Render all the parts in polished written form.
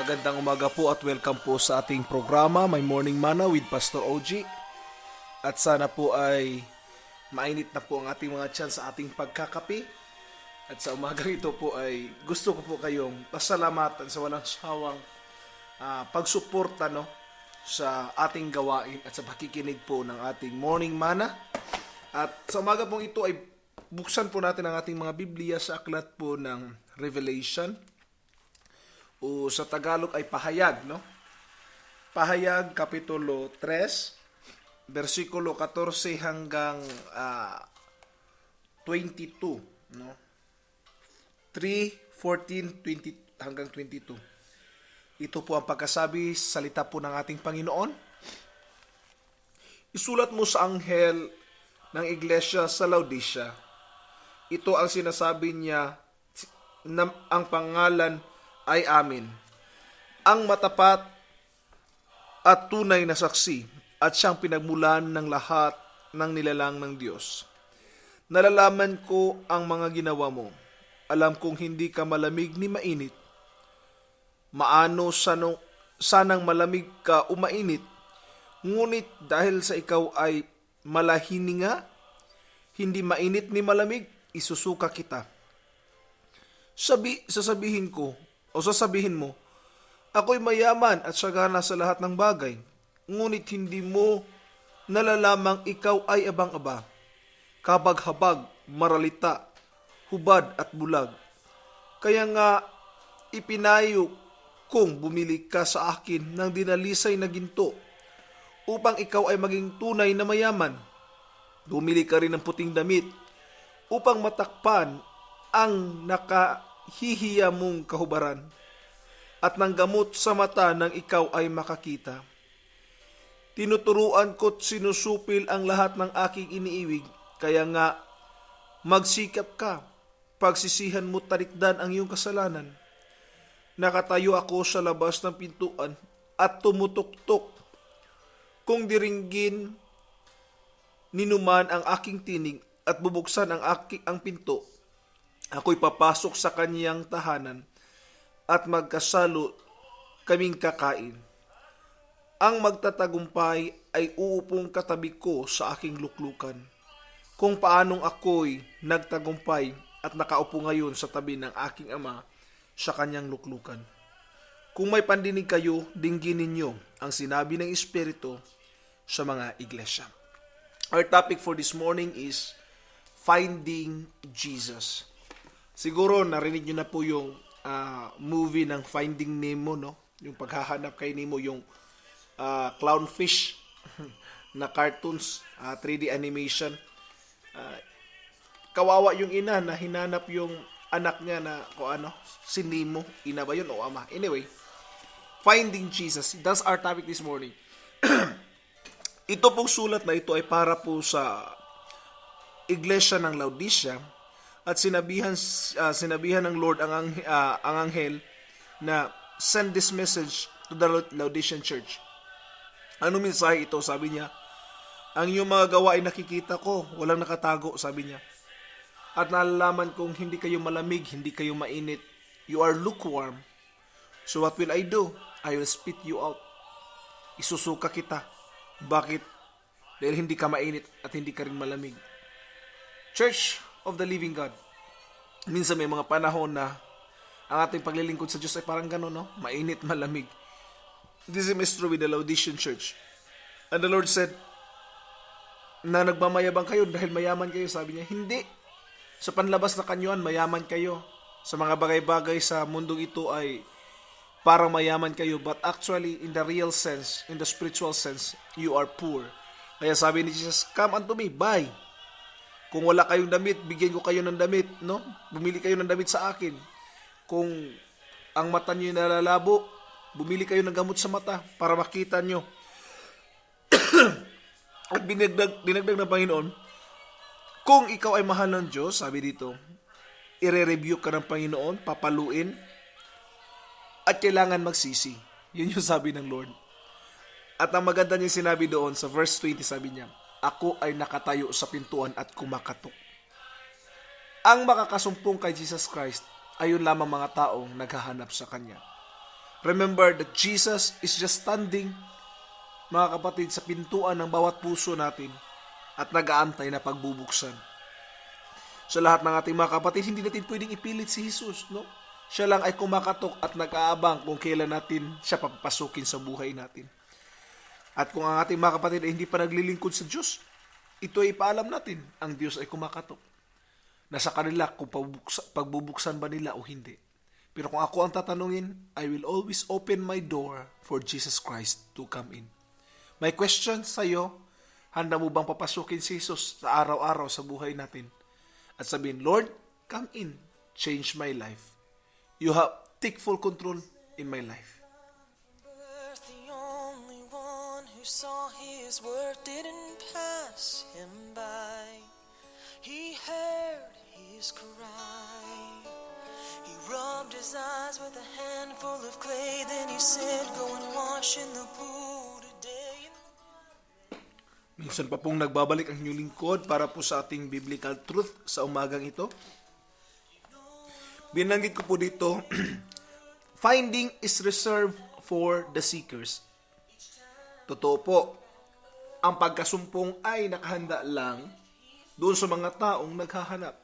Magandang umaga po at welcome po sa ating programa, My Morning Mana with Pastor OG. At sana po ay mainit na po ang ating mga tiyan sa ating pagkakape. At sa umagang ito po ay gusto ko po kayong pasalamatan sa walang sawang pagsuporta sa ating gawain at sa pakikinig po ng ating Morning Mana. At sa umaga pong ito ay buksan po natin ang ating mga Biblia sa aklat po ng Revelation. O sa Tagalog ay Pahayag, Pahayag, Kapitulo 3, versikulo 14 hanggang 22, 3, 14, 20 hanggang 22. Ito po ang pagkasabi sa salita po ng ating Panginoon. Isulat mo sa anghel ng iglesia sa Laodicea. Ito ang sinasabi niya, ang pangalan ay amin, ang matapat at tunay na saksi at siyang pinagmulan ng lahat ng nilalang ng Diyos. Nalalaman ko ang mga ginawa mo. Alam kong hindi ka malamig ni mainit. Maano sanang malamig ka umainit, ngunit dahil sa ikaw ay malahininga, hindi mainit ni malamig, isusuka kita. Sasabihin mo, ako'y mayaman at sagana sa lahat ng bagay, ngunit hindi mo nalalamang ikaw ay abang-aba, kabag-habag, maralita, hubad at bulag. Kaya nga ipinayo kung bumili ka sa akin ng dinalisay na ginto, upang ikaw ay maging tunay na mayaman. Bumili ka rin ng puting damit, upang matakpan ang nakahihiya mong kahubaran, at ng gamot sa mata nang ikaw ay makakita. Tinuturuan ko't sinusupil ang lahat ng aking iniibig, kaya nga magsikap ka, pagsisihan mo talikdan ang iyong kasalanan. Nakatayo ako sa labas ng pintuan at tumutuktok. Kung diringgin ninuman ang aking tinig at bubuksan ang pinto, ako'y papasok sa kaniyang tahanan at magkasalo kaming kakain. Ang magtatagumpay ay uupong katabi ko sa aking luklukan. Kung paanong ako'y nagtagumpay at nakaupo ngayon sa tabi ng aking ama sa kanyang luklukan. Kung may pandinig kayo, dinggin ninyo ang sinabi ng Espiritu sa mga iglesia. Our topic for this morning is Finding Jesus. Siguro narinig nyo na po yung movie ng Finding Nemo, yung paghahanap kay Nemo, yung clownfish na cartoons, 3D animation. Kawawa yung ina na hinanap yung anak niya na si Nemo. Ina ba yun o ama? Anyway, Finding Jesus. That's our topic this morning. Ito pong sulat na ito ay para po sa iglesia ng Laodicea. At sinabihan ng Lord ang anghel na send this message to the Laodicean church. Ano mensahe ito? Sabi niya, ang iyong mga gawa ay nakikita ko, walang nakatago, sabi niya. At nalalaman kong hindi kayo malamig, hindi kayo mainit. You are lukewarm. So what will I do? I will spit you out. Isusuka kita. Bakit? Dahil hindi ka mainit at hindi ka rin malamig. Church of the Living God. Minsan may mga panahon na ang ating paglilingkod sa Diyos ay parang gano'n, mainit, malamig. This is true with the Laodicean church. And the Lord said, na nagmamayabang kayo dahil mayaman kayo, sabi niya, hindi. Sa panlabas na kanyuan, mayaman kayo. Sa mga bagay-bagay sa mundong ito ay parang mayaman kayo. But actually, in the real sense, in the spiritual sense, you are poor. Kaya sabi ni Jesus, come unto me, buy. Kung wala kayong damit, bigyan ko kayo ng damit, Bumili kayo ng damit sa akin. Kung ang mata niyo nalalabo, bumili kayo ng gamot sa mata para makita niyo. At dinagdag ng Panginoon, kung ikaw ay mahal ng Diyos, sabi dito, ire-review ka ng Panginoon, papaluin, at kailangan magsisi. Yun yung sabi ng Lord. At ang maganda niya sinabi doon sa verse 20, sabi niya, ako ay nakatayo sa pintuan at kumakatok. Ang makakasumpong kay Jesus Christ ay yun lamang mga taong naghahanap sa Kanya. Remember that Jesus is just standing, mga kapatid, sa pintuan ng bawat puso natin at nag-aantay na pagbubuksan. So lahat ng ating mga kapatid, hindi natin pwedeng ipilit si Jesus, no? Siya lang ay kumakatok at nag-aabang kung kailan natin siya papapasukin sa buhay natin. At kung ang ating mga kapatid ay hindi pa naglilingkod sa Diyos, ito ay ipaalam natin, ang Diyos ay kumakatok. Nasa kanila kung pagbubuksan ba nila o hindi. Pero kung ako ang tatanungin, I will always open my door for Jesus Christ to come in. May question sa iyo, handa mo bang papasukin si Jesus sa araw-araw sa buhay natin? At sabihin, Lord, come in, change my life. You take full control in my life. The only one who saw his worth didn't pass him by. He heard his cry. He rubbed his eyes with a handful of clay. Then he said, go and wash in the pool today. Minsan pa pong nagbabalik ang inyong lingkod para po sa ating biblical truth sa umagang ito. Binanggit ko po dito, finding is reserved for the seekers. Totoo po, ang pagkasumpong ay nakahanda lang doon sa mga taong naghahanap.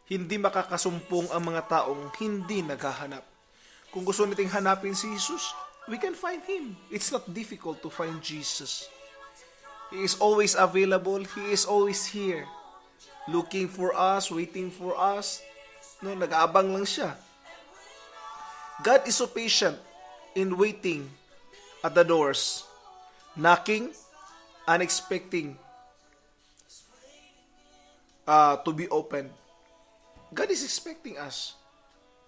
Hindi makakasumpong ang mga taong hindi naghahanap. Kung gusto nating hanapin si Jesus, we can find Him. It's not difficult to find Jesus. He is always available. He is always here. Looking for us, waiting for us. No, nag-aabang lang siya. God is so patient in waiting at the doors, knocking and expecting to be opened. God is expecting us.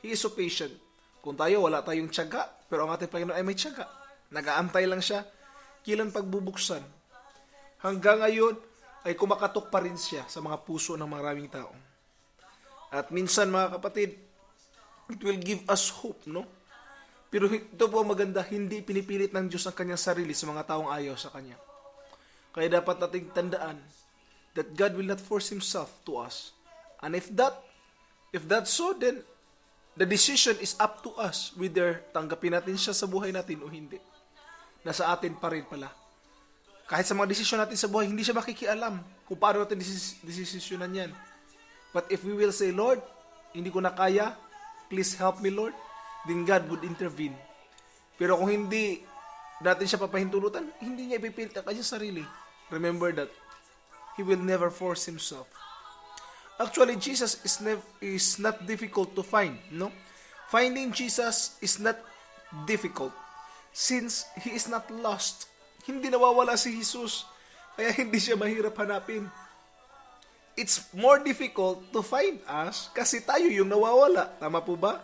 He is so patient. Kung tayo, wala tayong tiyaga, pero ang ating Panginoon ay may tiyaga. Nag-aantay lang siya, kailan pagbubuksan. Hanggang ngayon, ay kumakatok pa rin siya sa mga puso ng maraming tao. At minsan, mga kapatid, it will give us hope, no? Pero ito po maganda, hindi pinipilit ng Diyos ang kanyang sarili sa mga taong ayaw sa kanya. Kaya dapat nating tandaan that God will not force Himself to us. And if that's so, then the decision is up to us whether tanggapin natin siya sa buhay natin o hindi. Nasa atin pa rin pala. Kahit sa mga desisyon natin sa buhay, hindi siya makikialam kung paano natin desisyonan yan. But if we will say, Lord, hindi ko na kaya, please help me, Lord, then God would intervene. Pero kung hindi natin siya papahintulutan, hindi niya ipipilit ang kanyang sarili. Remember that He will never force Himself. Actually, Jesus is not difficult to find, no? Finding Jesus is not difficult since He is not lost. Hindi nawawala si Jesus, kaya hindi siya mahirap hanapin. It's more difficult to find us kasi tayo yung nawawala. Tama po ba?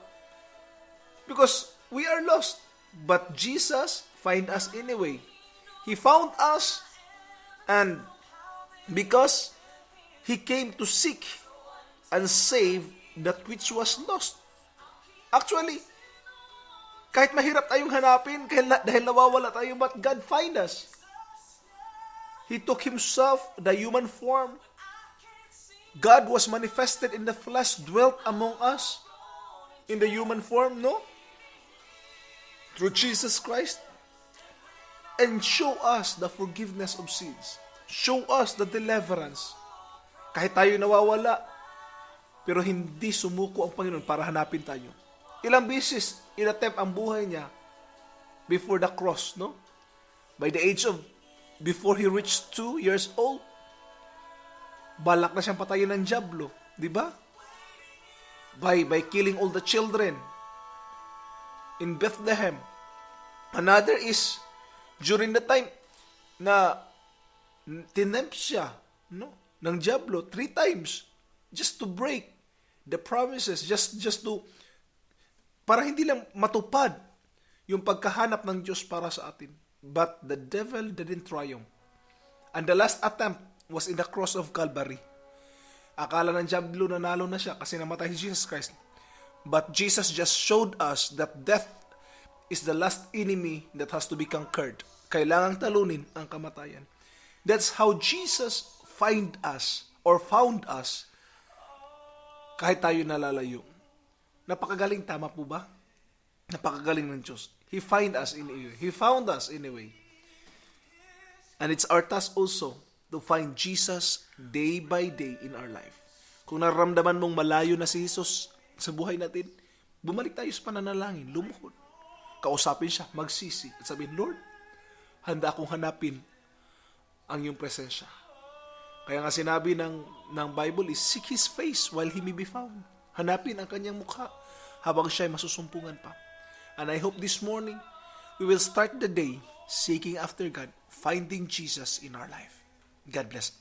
Because we are lost. But Jesus find us anyway. He found us, and because He came to seek and save that which was lost. Actually, kahit mahirap tayong hanapin, dahil nawawala tayo, but God find us. He took Himself, the human form. God was manifested in the flesh, dwelt among us in the human form, no? Through Jesus Christ. And show us the forgiveness of sins. Show us the deliverance. Kahit tayo nawawala, pero hindi sumuko ang Panginoon para hanapin tayo. Ilang beses inattempt ang buhay niya before the cross, no? By the age of, before He reached 2 years old, balak na siyang patayin ng dyablo, di ba? By killing all the children in Bethlehem. Another is during the time na tinempt siya, no, ng dyablo 3 times just to break the promises, just to para hindi lang matupad yung pagkahanap ng Diyos para sa atin. But the devil didn't triumph. And the last attempt was in the cross of Calvary. Akala ng dyablo nanalo na siya kasi namatay si Jesus Christ. But Jesus just showed us that death is the last enemy that has to be conquered. Kailangang talunin ang kamatayan. That's how Jesus found us kahit tayo nalalayo. Napakagaling, tama po ba? Napakagaling ng Diyos. He found us in a way. He found us in a way. And it's our task also to find Jesus day by day in our life. Kung nararamdaman mong malayo na si Jesus sa buhay natin, bumalik tayo sa pananalangin, lumuhod. Kausapin siya, magsisi. At sabihin, Lord, handa akong hanapin ang iyong presensya. Kaya nga sinabi ng Bible is, seek His face while He may be found. Hanapin ang kanyang mukha habang siya ay masusumpungan pa. And I hope this morning, we will start the day seeking after God, finding Jesus in our life. God bless.